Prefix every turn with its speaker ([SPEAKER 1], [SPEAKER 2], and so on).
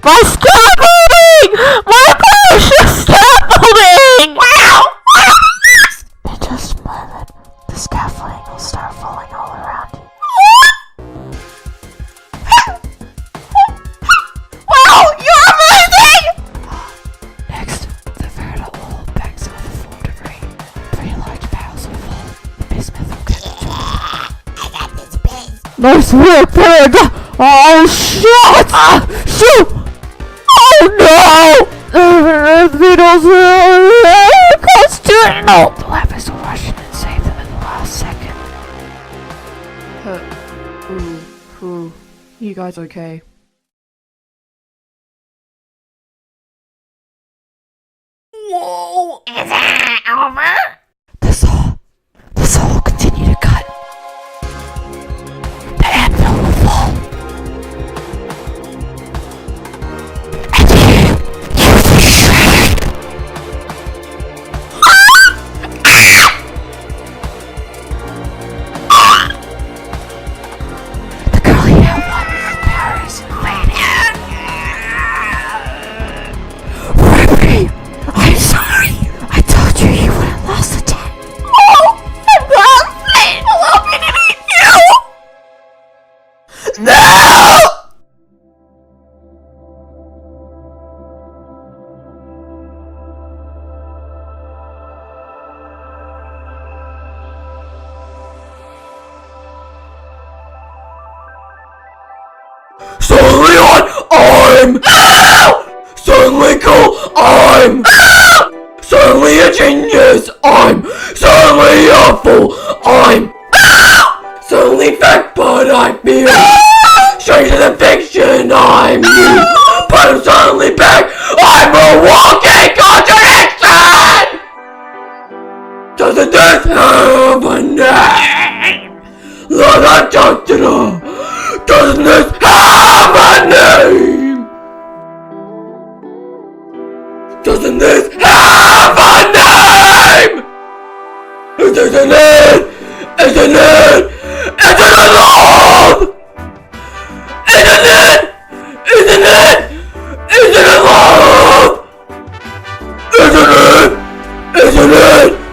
[SPEAKER 1] My scaffolding! My precious scaffolding! Wow! In just a moment, the scaffolding will start falling all around you. Wow! You're amazing! Next, the veritable old bags with a full degree. 3 large barrels of full. The bismuth will get the job.
[SPEAKER 2] I got this biz.
[SPEAKER 1] Nice work, pig! Oh, shit! Shoot! Oh, no! The beetles are close to it! No! The Lapis will rush in and save them in the last second.
[SPEAKER 3] You guys okay?
[SPEAKER 2] Whoa! Is it over?
[SPEAKER 1] The saw will continue to cut. The anvil will fall. And you will be shredded. The girl you have wanted power is invading. Remy, I'm sorry. I told you you would have lost the tent.
[SPEAKER 2] Oh, I'm glad Fate allowed me to meet you! No!
[SPEAKER 4] Suddenly I'm suddenly cool, I'm suddenly a genius, I'm suddenly a fool, I'm suddenly fact, but I feel strange to the fiction, I'm you, but I'm suddenly back, I'm a walking contradiction! Doesn't this have a name? La-da-da-da-da. Doesn't this have a name? Doesn't this have a name? Isn't it? Isn't it? Isn't it love? Isn't it? Isn't it? Isn't it love? Isn't it? Isn't it?